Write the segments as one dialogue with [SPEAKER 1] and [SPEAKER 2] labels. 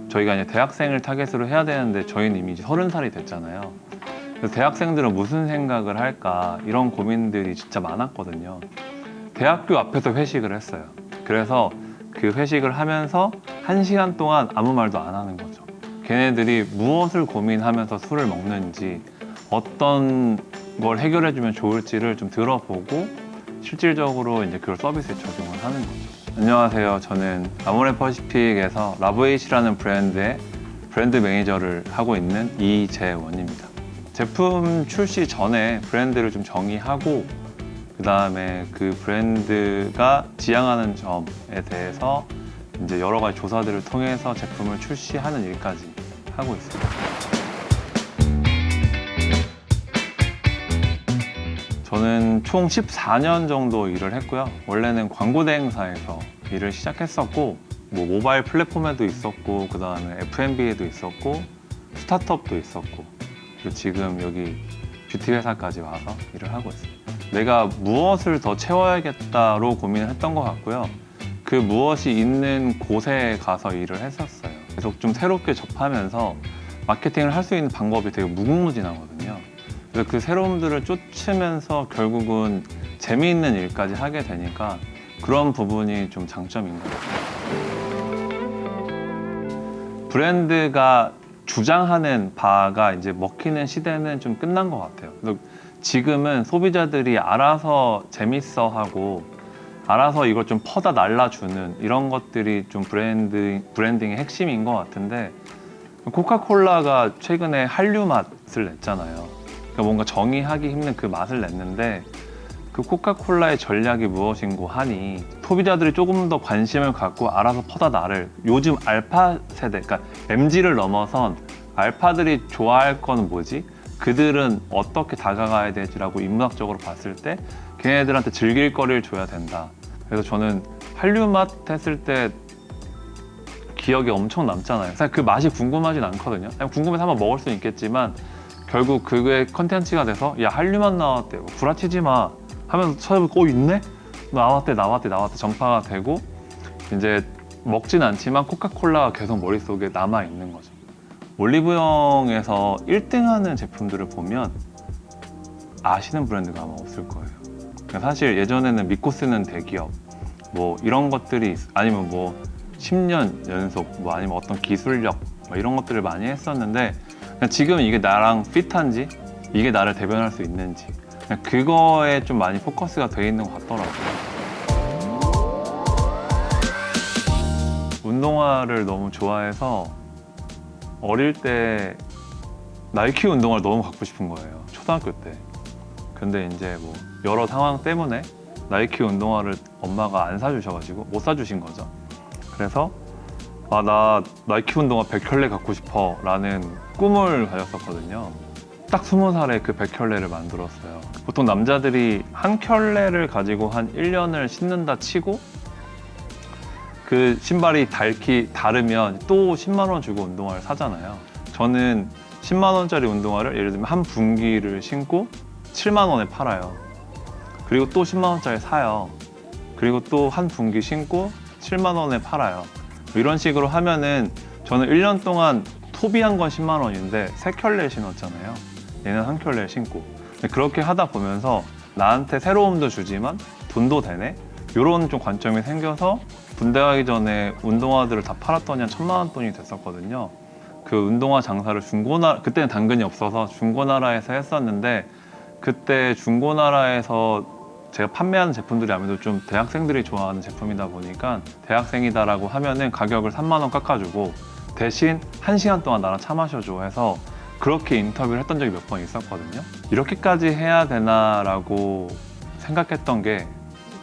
[SPEAKER 1] 저희가 이제 대학생을 타겟으로 해야 되는데 저희는 이미 이제 30살이 됐잖아요. 그래서 대학생들은 무슨 생각을 할까 이런 고민들이 진짜 많았거든요. 대학교 앞에서 회식을 했어요. 그래서 그 회식을 하면서 1시간 동안 아무 말도 안 하는 거죠. 걔네들이 무엇을 고민하면서 술을 먹는지, 어떤 걸 해결해주면 좋을지를 좀 들어보고 실질적으로 이제 그걸 서비스에 적용을 하는 거죠. 안녕하세요. 저는 아모레퍼시픽에서 라브에이시라는 브랜드의 브랜드 매니저를 하고 있는 이재원입니다. 제품 출시 전에 브랜드를 좀 정의하고 그 다음에 그 브랜드가 지향하는 점에 대해서 이제 여러 가지 조사들을 통해서 제품을 출시하는 일까지 하고 있습니다. 저는 총 14년 정도 일을 했고요. 원래는 광고 대행사에서 일을 시작했었고, 뭐 모바일 플랫폼에도 있었고, 그 다음에 F&B에도 있었고, 스타트업도 있었고, 그리고 지금 여기 뷰티 회사까지 와서 일을 하고 있습니다. 내가 무엇을 더 채워야겠다로 고민을 했던 것 같고요. 그 무엇이 있는 곳에 가서 일을 했었어요. 계속 좀 새롭게 접하면서 마케팅을 할 수 있는 방법이 되게 무궁무진하거든요. 그래서 그 새로움들을 쫓으면서 결국은 재미있는 일까지 하게 되니까 그런 부분이 좀 장점인 것 같아요. 브랜드가 주장하는 바가 이제 먹히는 시대는 좀 끝난 것 같아요. 그래서 지금은 소비자들이 알아서 재밌어하고 알아서 이걸 좀 퍼다 날라주는 이런 것들이 좀 브랜딩의 핵심인 것 같은데, 코카콜라가 최근에 한류 맛을 냈잖아요. 그러니까 뭔가 정의하기 힘든 그 맛을 냈는데, 그 코카콜라의 전략이 무엇인고 하니 소비자들이 조금 더 관심을 갖고 알아서 퍼다 나를, 요즘 알파 세대, 그러니까 MZ를 넘어선 알파들이 좋아할 건 뭐지? 그들은 어떻게 다가가야 되지라고 인문학적으로 봤을 때 걔네들한테 즐길 거리를 줘야 된다. 그래서 저는 한류 맛 했을 때 기억이 엄청 남잖아요. 사실 그 맛이 궁금하진 않거든요. 그냥 궁금해서 한번 먹을 수는 있겠지만 결국 그게 컨텐츠가 돼서 야 한류 맛 나왔대, 구라치지 마 하면서 찾아보고 있네? 나왔대 전파가 되고 이제 먹진 않지만 코카콜라가 계속 머릿속에 남아있는 거죠. 올리브영에서 1등하는 제품들을 보면 아시는 브랜드가 아마 없을 거예요. 그러니까 사실 예전에는 믿고 쓰는 대기업 뭐 이런 것들이 아니면 뭐 10년 연속 뭐 아니면 어떤 기술력 뭐 이런 것들을 많이 했었는데, 그냥 지금 이게 나랑 핏한지 이게 나를 대변할 수 있는지 그냥 그거에 좀 많이 포커스가 돼 있는 것 같더라고요. 운동화를 너무 좋아해서 어릴 때 나이키 운동화를 너무 갖고 싶은 거예요. 초등학교 때. 근데 이제 뭐 여러 상황 때문에 나이키 운동화를 엄마가 안 사주셔가지고 못 사주신 거죠. 그래서 나 나이키 운동화 100켤레 갖고 싶어 라는 꿈을 가졌었거든요. 딱 20살에 그 100켤레를 만들었어요. 보통 남자들이 한 켤레를 가지고 한 1년을 신는다 치고 그 신발이 다르면 또 10만 원 주고 운동화를 사잖아요. 저는 10만 원짜리 운동화를 예를 들면 한 분기를 신고 7만 원에 팔아요. 그리고 또 10만 원짜리 사요. 그리고 또 한 분기 신고 7만 원에 팔아요. 이런 식으로 하면은 저는 1년 동안 소비한 건 10만 원인데 3켤레 신었잖아요. 얘는 한 켤레 신고. 그렇게 하다 보면서 나한테 새로움도 주지만 돈도 되네? 이런 좀 관점이 생겨서 군대 가기 전에 운동화들을 다 팔았더니 한 1,000만 원 돈이 됐었거든요. 그 운동화 장사를 그때는 당근이 없어서 중고나라에서 했었는데, 그때 중고나라에서 제가 판매하는 제품들이 아무래도 좀 대학생들이 좋아하는 제품이다 보니까 대학생이다라고 하면은 가격을 3만 원 깎아주고 대신 1시간 동안 나랑 차 마셔줘 해서 그렇게 인터뷰를 했던 적이 몇 번 있었거든요. 이렇게까지 해야 되나라고 생각했던 게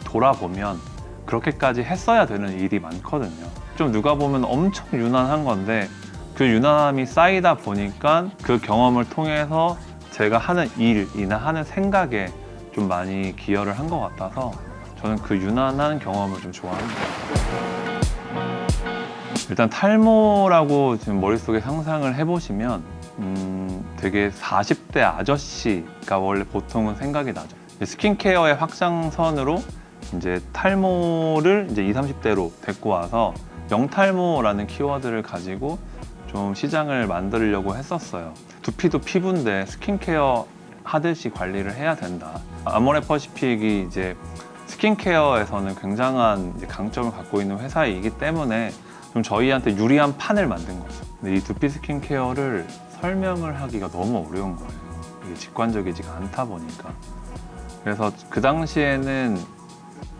[SPEAKER 1] 돌아보면 그렇게까지 했어야 되는 일이 많거든요. 좀 누가 보면 엄청 유난한 건데 그 유난함이 쌓이다 보니까 그 경험을 통해서 제가 하는 일이나 하는 생각에 좀 많이 기여를 한 것 같아서 저는 그 유난한 경험을 좀 좋아합니다. 일단 탈모라고 지금 머릿속에 상상을 해보시면 되게 40대 아저씨가 원래 보통은 생각이 나죠. 스킨케어의 확장선으로 이제 탈모를 이제 20, 30대로 데리고 와서 명탈모라는 키워드를 가지고 좀 시장을 만들려고 했었어요. 두피도 피부인데 스킨케어 하듯이 관리를 해야 된다. 아모레퍼시픽이 이제 스킨케어에서는 굉장한 이제 강점을 갖고 있는 회사이기 때문에 좀 저희한테 유리한 판을 만든 거죠. 근데 이 두피 스킨케어를 설명을 하기가 너무 어려운 거예요. 이게 직관적이지가 않다 보니까. 그래서 그 당시에는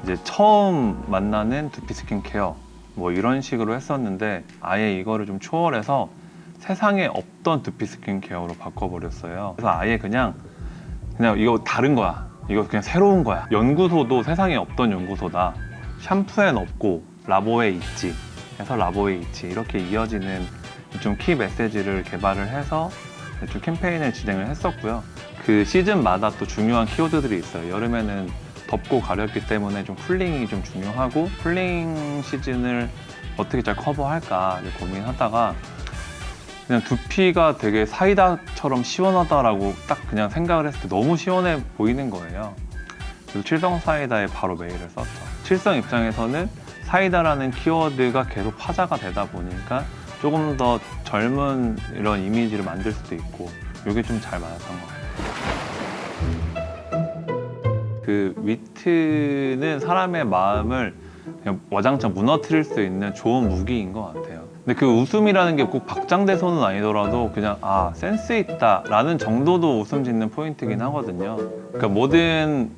[SPEAKER 1] 이제 처음 만나는 두피 스킨케어 뭐 이런 식으로 했었는데 아예 이거를 좀 초월해서 세상에 없던 두피 스킨케어로 바꿔버렸어요. 그래서 아예 그냥 이거 다른 거야. 이거 그냥 새로운 거야. 연구소도 세상에 없던 연구소다. 샴푸엔 없고 라보에 있지. 해서 라보에 있지. 이렇게 이어지는 좀 키 메시지를 개발을 해서 좀 캠페인을 진행을 했었고요. 그 시즌마다 또 중요한 키워드들이 있어요. 여름에는 덥고 가렵기 때문에 좀 쿨링이 좀 중요하고 쿨링 시즌을 어떻게 잘 커버할까 고민하다가 그냥 두피가 되게 사이다처럼 시원하다라고 딱 그냥 생각을 했을 때 너무 시원해 보이는 거예요. 그래서 칠성 사이다에 바로 메일을 썼죠. 칠성 입장에서는 사이다라는 키워드가 계속 화제가 되다 보니까 조금 더 젊은 이런 이미지를 만들 수도 있고 이게 좀 잘 맞았던 것 같아요. 그 위트는 사람의 마음을 그냥 와장창 무너뜨릴 수 있는 좋은 무기인 것 같아요. 근데 그 웃음이라는 게 꼭 박장대소는 아니더라도 그냥 아 센스 있다라는 정도도 웃음 짓는 포인트긴 하거든요. 그러니까 모든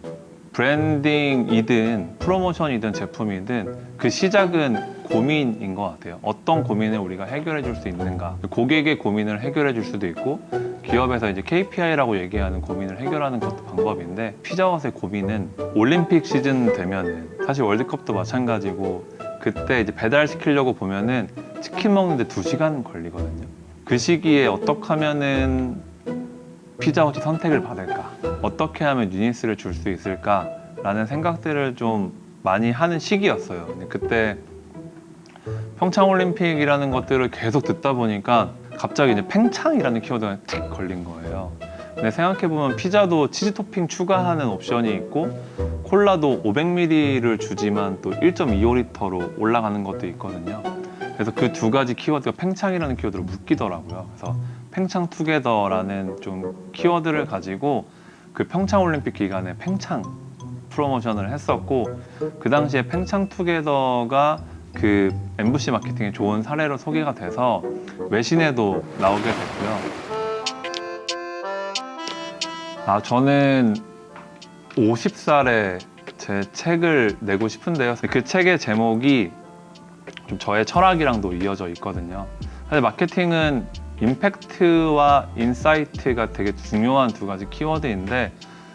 [SPEAKER 1] 브랜딩이든 프로모션이든 제품이든 그 시작은 고민인 것 같아요. 어떤 고민을 우리가 해결해 줄 수 있는가. 고객의 고민을 해결해 줄 수도 있고 기업에서 이제 KPI라고 얘기하는 고민을 해결하는 것도 방법인데 피자헛의 고민은 올림픽 시즌 되면은 사실 월드컵도 마찬가지고 그때 이제 배달시키려고 보면은 치킨 먹는데 2시간 걸리거든요. 그 시기에 어떻게 하면은 피자헛이 선택을 받을까? 어떻게 하면 유니스를 줄 수 있을까? 라는 생각들을 좀 많이 하는 시기였어요. 근데 그때 평창올림픽이라는 것들을 계속 듣다 보니까 갑자기 이제 팽창이라는 키워드가 틱 걸린 거예요. 근데 생각해보면 피자도 치즈 토핑 추가하는 옵션이 있고 콜라도 500ml를 주지만 또 1.25L로 올라가는 것도 있거든요. 그래서 그 두 가지 키워드가 팽창이라는 키워드로 묶이더라고요. 그래서 팽창 투게더라는 좀 키워드를 가지고 그 평창올림픽 기간에 팽창 프로모션을 했었고 그 당시에 팽창 투게더가 그 MBC 마케팅에 좋은 사례로 소개가 돼서 외신에도 나오게 됐고요. 저는 50살에 제 책을 내고 싶은데요. 그 책의 제목이 좀 저의 철학이랑도 이어져 있거든요. 사실 마케팅은 임팩트와 인사이트가 되게 중요한 두 가지 키워드인데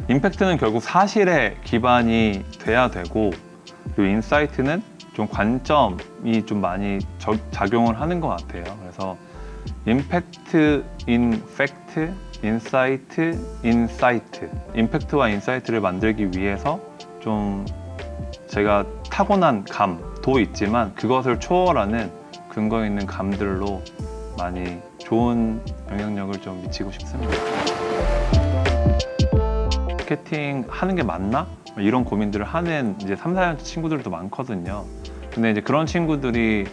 [SPEAKER 1] 임팩트는 결국 사실에 기반이 돼야 되고 그리고 인사이트는 좀 관점이 좀 많이 작용을 하는 것 같아요. 그래서 임팩트, 인팩트, 인사이트, 인사이트 임팩트와 인사이트를 만들기 위해서 좀 제가 타고난 감도 있지만 그것을 초월하는 근거 있는 감들로 많이 좋은 영향력을 좀 미치고 싶습니다. 마케팅 하는 게 맞나? 이런 고민들을 하는 이제 3, 4년차 친구들도 많거든요. 근데 이제 그런 친구들이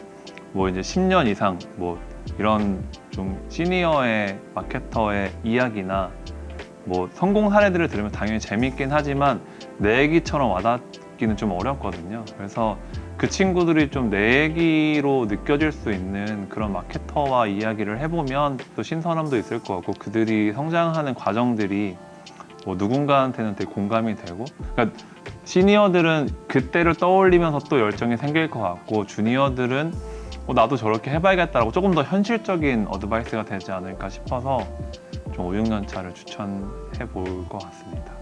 [SPEAKER 1] 뭐 이제 10년 이상 뭐 이런 좀 시니어의 마케터의 이야기나 뭐 성공 사례들을 들으면 당연히 재밌긴 하지만 내 얘기처럼 와닿기는 좀 어렵거든요. 그래서 그 친구들이 좀 내 얘기로 느껴질 수 있는 그런 마케터와 이야기를 해보면 또 신선함도 있을 것 같고 그들이 성장하는 과정들이 뭐 누군가한테는 되게 공감이 되고 그러니까 시니어들은 그때를 떠올리면서 또 열정이 생길 것 같고 주니어들은 나도 저렇게 해봐야겠다라고 조금 더 현실적인 어드바이스가 되지 않을까 싶어서 좀 5, 6년 차를 추천해 볼 것 같습니다.